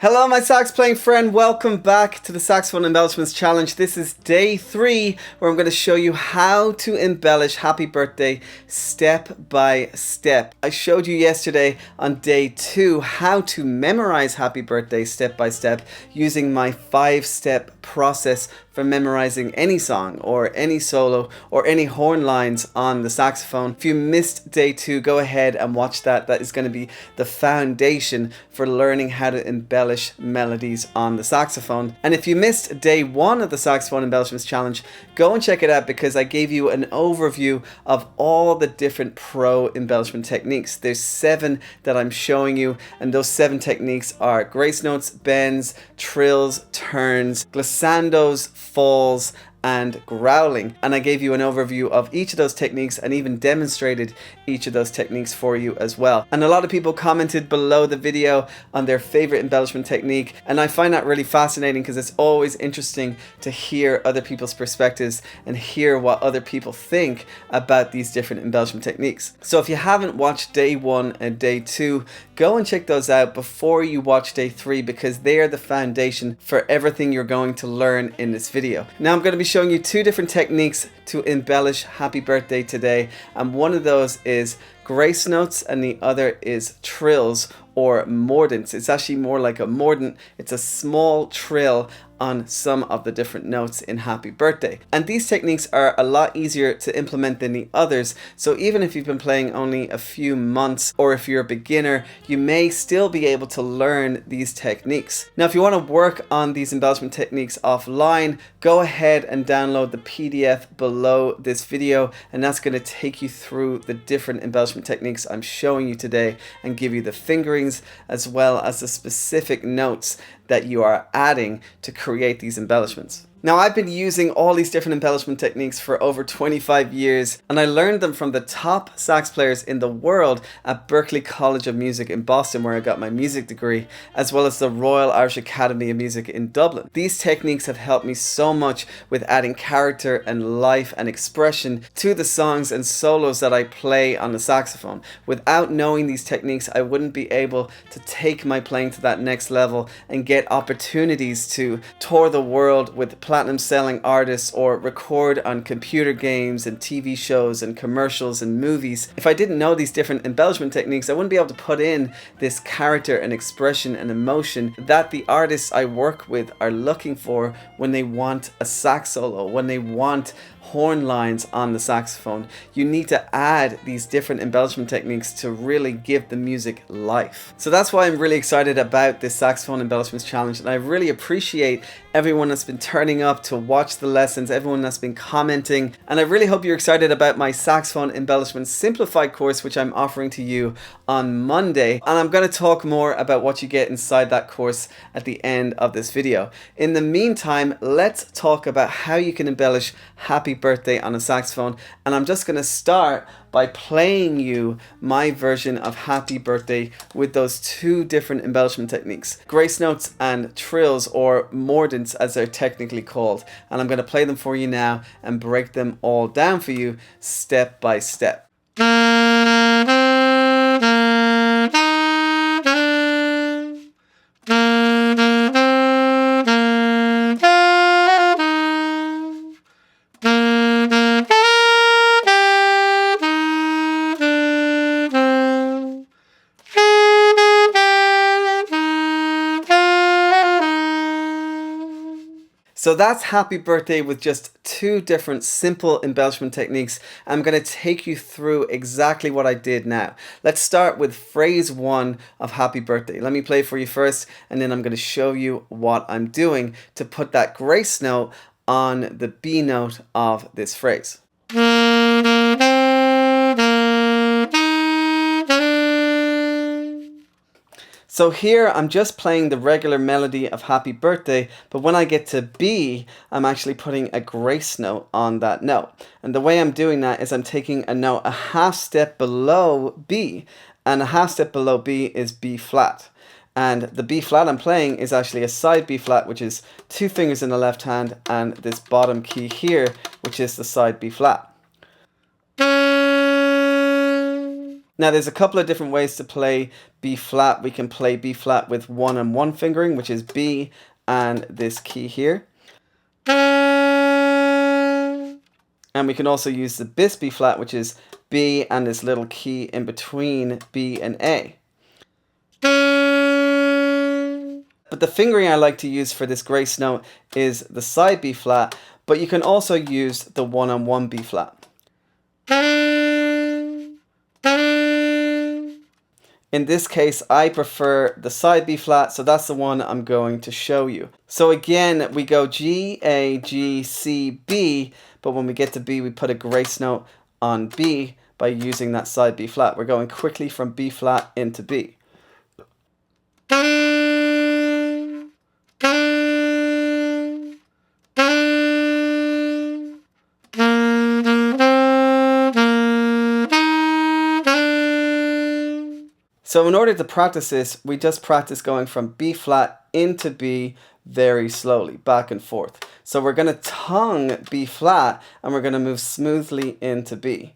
Hello my sax playing friend, welcome back to the Saxophone Embellishments Challenge. This is day 3 where I'm going to show you how to embellish Happy Birthday step by step. I showed you yesterday on day 2 how to memorize Happy Birthday step by step using my 5-step process for memorizing any song or any solo or any horn lines on the saxophone. If you missed day 2, go ahead and watch that. That is going to be the foundation for learning how to embellish melodies on the saxophone. And if you missed day 1 of the Saxophone Embellishments Challenge, go and check it out because I gave you an overview of all the different pro embellishment techniques. There's 7 that I'm showing you, and those 7 techniques are grace notes, bends, trills, turns, glissandos, falls, and growling. And I gave you an overview of each of those techniques and even demonstrated each of those techniques for you as well. And a lot of people commented below the video on their favorite embellishment technique, and I find that really fascinating because it's always interesting to hear other people's perspectives and hear what other people think about these different embellishment techniques. So if you haven't watched day 1 and day 2, go and check those out before you watch day 3 because they are the foundation for everything you're going to learn in this video. Now I'm going to be showing you 2 different techniques to embellish Happy Birthday today, and one of those is grace notes and the other is trills or mordents. It's actually more like a mordant. It's a small trill on some of the different notes in Happy Birthday. And these techniques are a lot easier to implement than the others, so even if you've been playing only a few months or if you're a beginner, you may still be able to learn these techniques. Now if you want to work on these embellishment techniques offline, go ahead and download the PDF below this video, and that's going to take you through the different embellishment techniques I'm showing you today and give you the fingerings as well as the specific notes that you are adding to create these embellishments. Now I've been using all these different embellishment techniques for over 25 years, and I learned them from the top sax players in the world at Berklee College of Music in Boston, where I got my music degree, as well as the Royal Irish Academy of Music in Dublin. These techniques have helped me so much with adding character and life and expression to the songs and solos that I play on the saxophone. Without knowing these techniques, I wouldn't be able to take my playing to that next level and get opportunities to tour the world with platinum selling artists or record on computer games and TV shows and commercials and movies. If I didn't know these different embellishment techniques, I wouldn't be able to put in this character and expression and emotion that the artists I work with are looking for when they want a sax solo, when they want horn lines on the saxophone. You need to add these different embellishment techniques to really give the music life. So that's why I'm really excited about this Saxophone Embellishments Challenge, and I really appreciate everyone that's been turning up to watch the lessons, everyone that's been commenting, and I really hope you're excited about my Saxophone Embellishments Simplified course, which I'm offering to you on Monday, and I'm going to talk more about what you get inside that course at the end of this video. In the meantime, let's talk about how you can embellish Happy Birthday on a saxophone, and I'm just going to start by playing you my version of Happy Birthday with those 2 different embellishment techniques, grace notes and trills, or mordants as they're technically called, and I'm going to play them for you now and break them all down for you step by step. So that's Happy Birthday with just 2 different simple embellishment techniques. I'm going to take you through exactly what I did now. Let's start with phrase 1 of Happy Birthday. Let me play for you first, and then I'm going to show you what I'm doing to put that grace note on the B note of this phrase. So here I'm just playing the regular melody of Happy Birthday, but when I get to B, I'm actually putting a grace note on that note. And the way I'm doing that is I'm taking a note a half step below B, and a half step below B is B flat. And the B flat I'm playing is actually a side B flat, which is 2 fingers in the left hand, and this bottom key here, which is the side B flat. Now there's a couple of different ways to play B flat. We can play B flat with 1 and 1 fingering, which is B and this key here. And we can also use the bis B flat, which is B and this little key in between B and A. But the fingering I like to use for this grace note is the side B flat, but you can also use the 1 on 1 B flat. In this case, I prefer the side B flat, so that's the one I'm going to show you. So again, we go G, A, G, C, B, but when we get to B, we put a grace note on B by using that side B flat. We're going quickly from B flat into B. So in order to practice this, we just practice going from B flat into B very slowly, back and forth. So we're going to tongue B flat and we're going to move smoothly into B.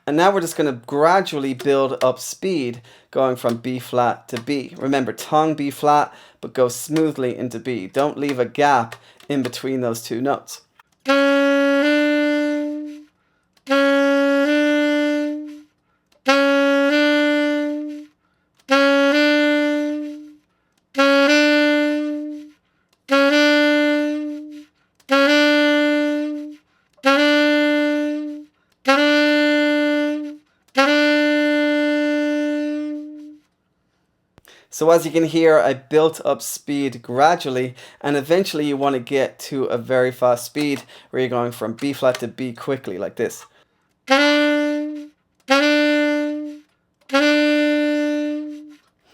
And now we're just going to gradually build up speed going from B flat to B. Remember, tongue B flat, but go smoothly into B. Don't leave a gap in between those two notes. So as you can hear, I built up speed gradually, and eventually you want to get to a very fast speed where you're going from B flat to B quickly, like this.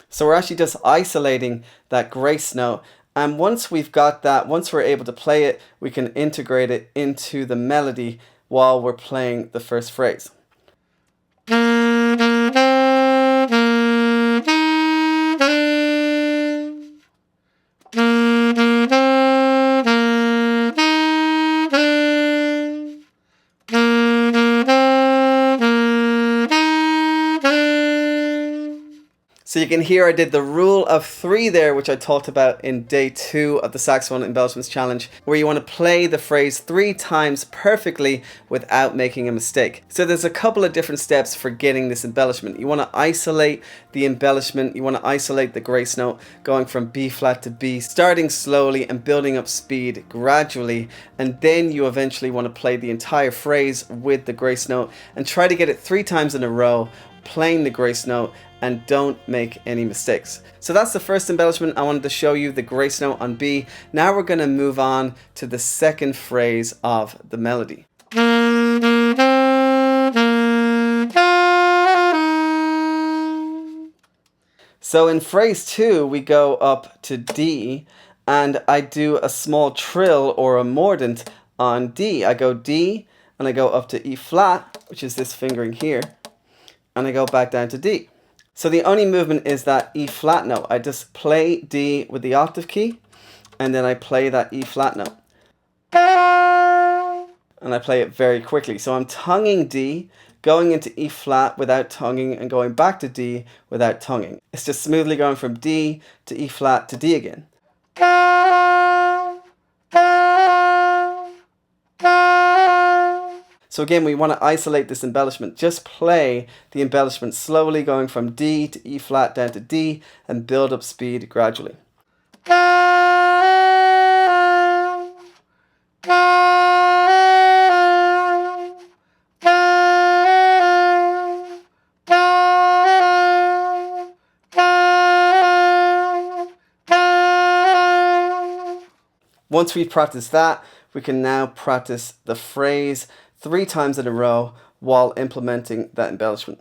So we're actually just isolating that grace note, and once we've got that, once we're able to play it, we can integrate it into the melody while we're playing the first phrase. So you can hear I did the rule of 3 there, which I talked about in day 2 of the Saxophone Embellishments Challenge, where you want to play the phrase 3 times perfectly without making a mistake. So there's a couple of different steps for getting this embellishment. You want to isolate the embellishment, you want to isolate the grace note, going from B flat to B, starting slowly and building up speed gradually, and then you eventually want to play the entire phrase with the grace note and try to get it 3 times in a row, playing the grace note, and don't make any mistakes. So that's the first embellishment I wanted to show you, the grace note on B. Now we're going to move on to the second phrase of the melody. So in phrase 2, we go up to D, and I do a small trill or a mordant on D. I go D, and I go up to E flat, which is this fingering here, and I go back down to D. So the only movement is that E flat note. I just play D with the octave key, and then I play that E flat note. And I play it very quickly. So I'm tonguing D, going into E flat without tonguing, and going back to D without tonguing. It's just smoothly going from D to E flat to D again. So again, we want to isolate this embellishment. Just play the embellishment slowly, going from D to E flat down to D, and build up speed gradually. Once we've practiced that, we can now practice the phrase 3 times in a row while implementing that embellishment.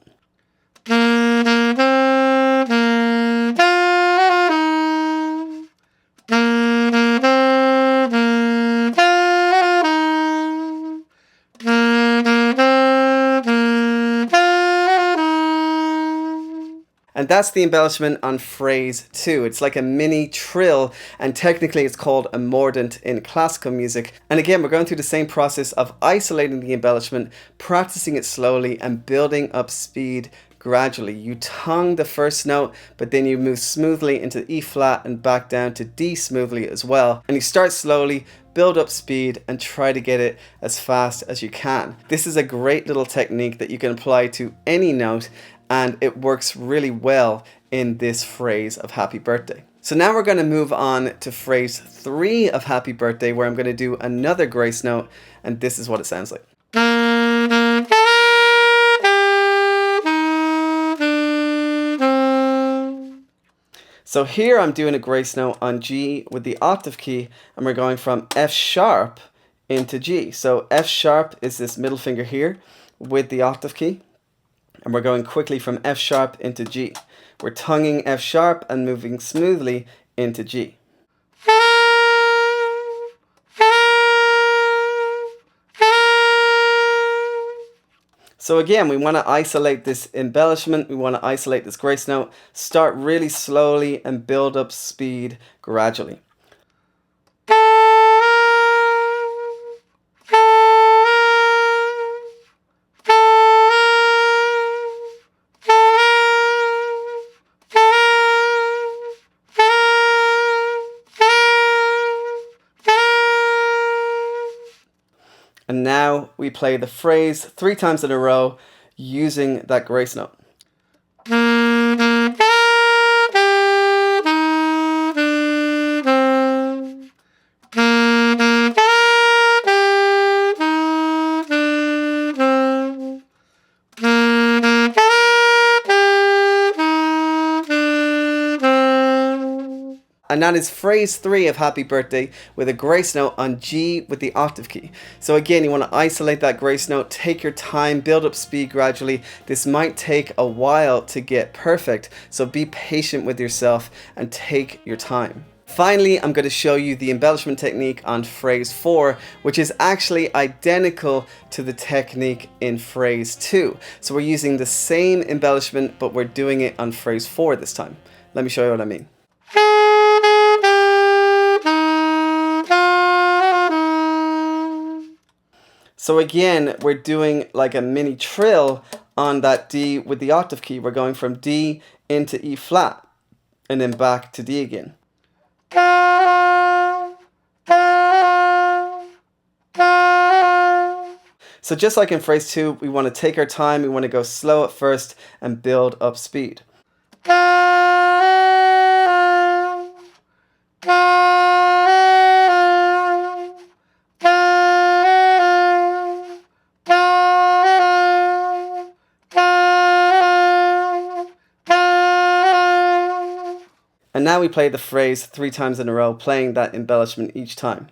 And that's the embellishment on phrase 2. It's like a mini trill, and technically it's called a mordant in classical music. And again, we're going through the same process of isolating the embellishment, practicing it slowly, and building up speed gradually. You tongue the first note, but then you move smoothly into E flat and back down to D smoothly as well. And you start slowly, build up speed, and try to get it as fast as you can. This is a great little technique that you can apply to any note, and it works really well in this phrase of happy birthday. So now we're going to move on to phrase 3 of happy birthday, where I'm going to do another grace note, and this is what it sounds like. So here I'm doing a grace note on G with the octave key, and we're going from F sharp into G. So F sharp is this middle finger here with the octave key, and we're going quickly from F sharp into G. We're tonguing F sharp and moving smoothly into G. So again, we want to isolate this embellishment, we want to isolate this grace note, start really slowly and build up speed gradually. And now we play the phrase 3 times in a row using that grace note. And that is phrase 3 of happy birthday with a grace note on G with the octave key. So again, you want to isolate that grace note, take your time, build up speed gradually. This might take a while to get perfect, so be patient with yourself and take your time. Finally, I'm going to show you the embellishment technique on phrase 4, which is actually identical to the technique in phrase 2. So we're using the same embellishment, but we're doing it on phrase 4 this time. Let me show you what I mean. So again, we're doing like a mini trill on that D with the octave key. We're going from D into E flat and then back to D again. So just like in phrase 2, we want to take our time, we want to go slow at first and build up speed. And now we play the phrase 3 times in a row, playing that embellishment each time.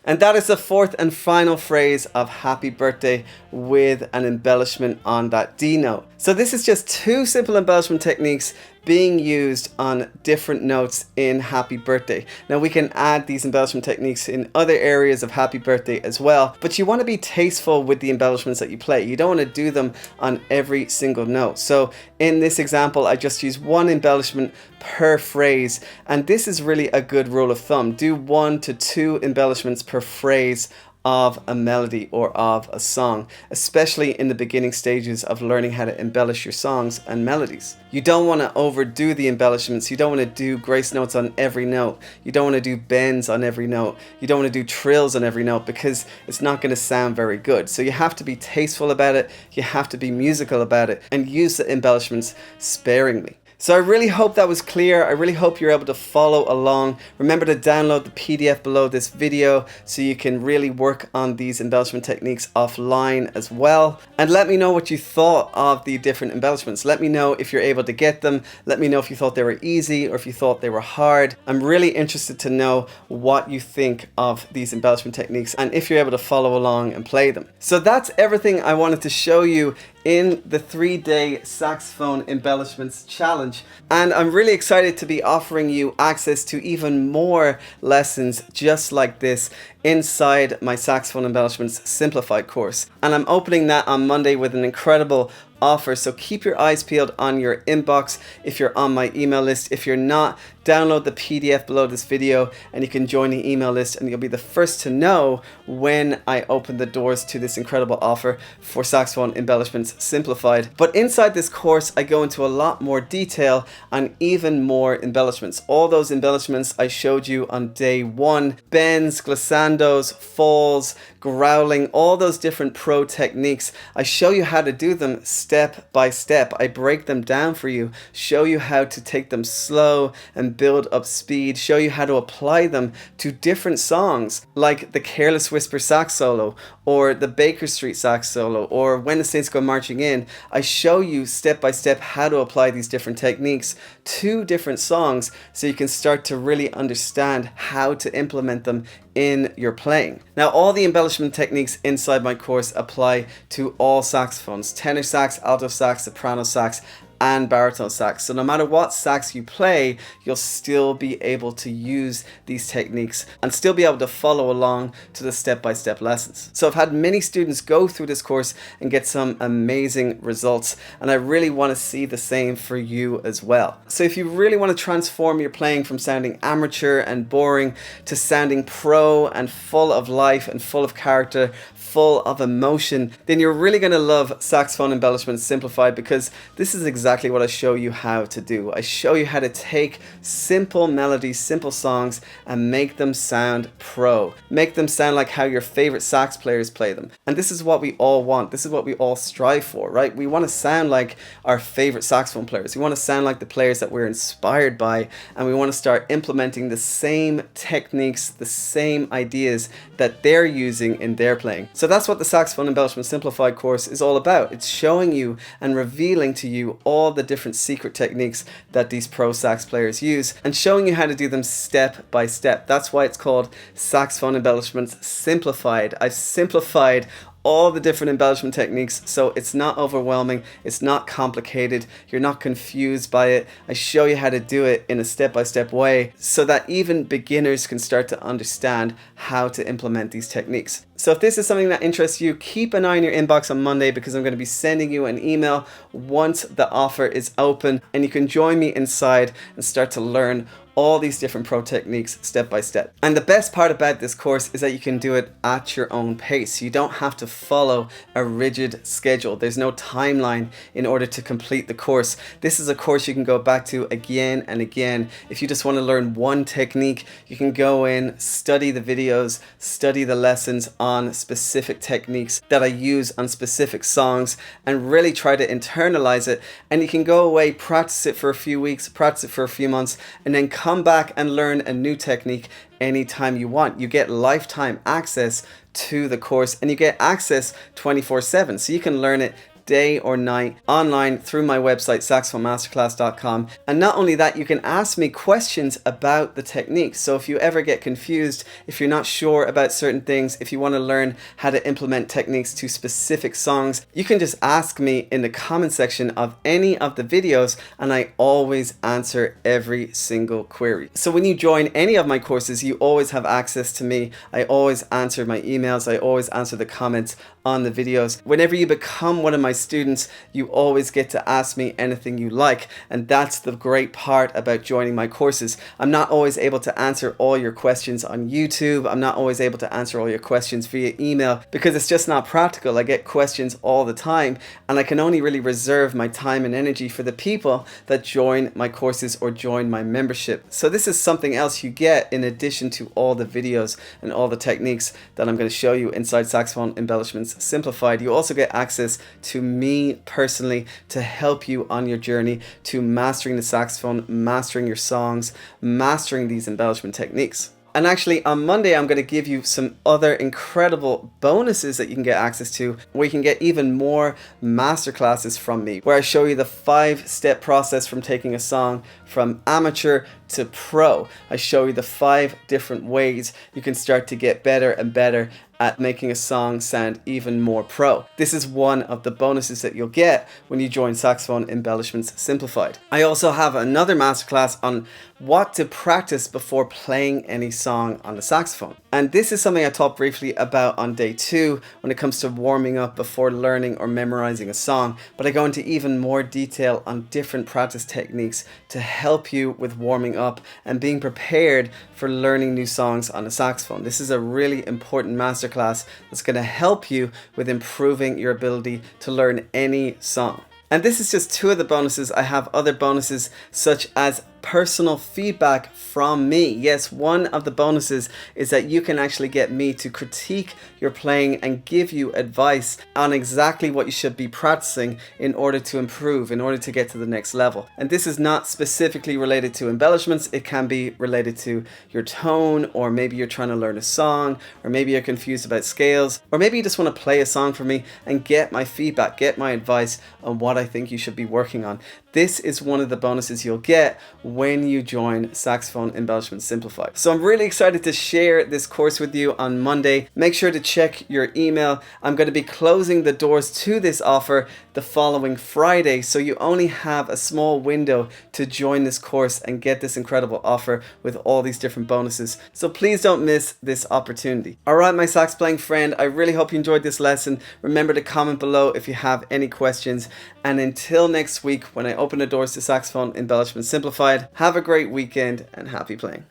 And that is the 4th and final phrase of happy birthday with an embellishment on that D note. So this is just 2 simple embellishment techniques being used on different notes in happy birthday. Now we can add these embellishment techniques in other areas of happy birthday as well, but you want to be tasteful with the embellishments that you play. You don't want to do them on every single note. So in this example, I just use 1 embellishment per phrase, and this is really a good rule of thumb. Do 1 to 2 embellishments per phrase of a melody or of a song, especially in the beginning stages of learning how to embellish your songs and melodies. You don't want to overdo the embellishments. You don't want to do grace notes on every note. You don't want to do bends on every note. You don't want to do trills on every note because it's not going to sound very good. So you have to be tasteful about it. You have to be musical about it and use the embellishments sparingly. So I really hope that was clear. I really hope you're able to follow along. Remember to download the PDF below this video so you can really work on these embellishment techniques offline as well. And let me know what you thought of the different embellishments. Let me know if you're able to get them. Let me know if you thought they were easy or if you thought they were hard. I'm really interested to know what you think of these embellishment techniques and if you're able to follow along and play them. So that's everything I wanted to show you in the 3-day Saxophone Embellishments challenge. And I'm really excited to be offering you access to even more lessons just like this inside my Saxophone Embellishments Simplified course. And I'm opening that on Monday with an incredible offer, so keep your eyes peeled on your inbox if you're on my email list. If you're not, download the PDF below this video and you can join the email list, and you'll be the first to know when I open the doors to this incredible offer for Saxophone Embellishments Simplified. But inside this course, I go into a lot more detail on even more embellishments. All those embellishments I showed you on day 1, bends, glissandos, falls, growling, all those different pro techniques. I show you how to do them step by step. I break them down for you, show you how to take them slow and build up speed, show you how to apply them to different songs like the Careless Whisper sax solo or the Baker Street sax solo or When the Saints Go Marching In. I show you step by step how to apply these different techniques to different songs so you can start to really understand how to implement them in your playing. Now, all the embellishment techniques inside my course apply to all saxophones: tenor sax, alto sax, soprano sax, and baritone sax. So no matter what sax you play, you'll still be able to use these techniques and still be able to follow along to the step-by-step lessons. So I've had many students go through this course and get some amazing results, and I really want to see the same for you as well. So if you really want to transform your playing from sounding amateur and boring to sounding pro and full of life and full of character, full of emotion, then you're really going to love Saxophone Embellishments Simplified, because this is exactly what I show you how to do. I show you how to take simple melodies, simple songs, and make them sound pro. Make them sound like how your favorite sax players play them. And this is what we all want. This is what we all strive for, right? We want to sound like our favorite saxophone players. We want to sound like the players that we're inspired by, and we want to start implementing the same techniques, the same ideas that they're using in their playing. So that's what the Saxophone Embellishment Simplified course is all about. It's showing you and revealing to you all the different secret techniques that these pro sax players use and showing you how to do them step by step. That's why it's called Saxophone Embellishments Simplified. I've simplified all the different embellishment techniques so it's not overwhelming, it's not complicated, you're not confused by it. I show you how to do it in a step-by-step way so that even beginners can start to understand how to implement these techniques. So if this is something that interests you, keep an eye on your inbox on Monday, because I'm going to be sending you an email once the offer is open, and you can join me inside and start to learn all these different pro techniques step by step. And the best part about this course is that you can do it at your own pace. You don't have to follow a rigid schedule. There's no timeline in order to complete the course. This is a course you can go back to again and again. If you just want to learn one technique, you can go in, study the videos, study the lessons on specific techniques that I use on specific songs, and really try to internalize it. And you can go away, practice it for a few weeks, practice it for a few months, and then come back and learn a new technique anytime you want. You get lifetime access to the course, and you get access 24/7, so you can learn it day or night online through my website saxophonemasterclass.com. And not only that, you can ask me questions about the techniques. So if you ever get confused, if you're not sure about certain things, if you want to learn how to implement techniques to specific songs, you can just ask me in the comment section of any of the videos, and I always answer every single query. So when you join any of my courses, you always have access to me. I always answer my emails, I always answer the comments on the videos. Whenever you become one of my students, you always get to ask me anything you like, and that's the great part about joining my courses. I'm not always able to answer all your questions on YouTube. I'm not always able to answer all your questions via email because it's just not practical. I get questions all the time, and I can only really reserve my time and energy for the people that join my courses or join my membership. So this is something else you get in addition to all the videos and all the techniques that I'm going to show you inside Saxophone Embellishments Simplified. You also get access to me personally to help you on your journey to mastering the saxophone, mastering your songs, mastering these embellishment techniques. And actually on Monday, I'm going to give you some other incredible bonuses that you can get access to, where you can get even more masterclasses from me, where I show you the 5-step process from taking a song from amateur to pro. I show you the 5 different ways you can start to get better and better at making a song sound even more pro. This is one of the bonuses that you'll get when you join Saxophone Embellishments Simplified. I also have another masterclass on what to practice before playing any song on the saxophone. And this is something I talked briefly about on day 2 when it comes to warming up before learning or memorizing a song, but I go into even more detail on different practice techniques to help you with warming up and being prepared for learning new songs on the saxophone. This is a really important masterclass that's going to help you with improving your ability to learn any song. And this is just 2 of the bonuses. I have other bonuses such as personal feedback from me. Yes, one of the bonuses is that you can actually get me to critique your playing and give you advice on exactly what you should be practicing in order to improve, in order to get to the next level. And this is not specifically related to embellishments. It can be related to your tone, or maybe you're trying to learn a song, or maybe you're confused about scales, or maybe you just want to play a song for me and get my feedback, get my advice on what I think you should be working on. This is one of the bonuses you'll get when you join Saxophone Embellishments Simplified. So I'm really excited to share this course with you on Monday. Make sure to check your email. I'm going to be closing the doors to this offer the following Friday, so you only have a small window to join this course and get this incredible offer with all these different bonuses. So please don't miss this opportunity. All right, my sax playing friend, I really hope you enjoyed this lesson. Remember to comment below if you have any questions. And until next week, when I open the doors to Saxophone Embellishments Simplified, have a great weekend and happy playing.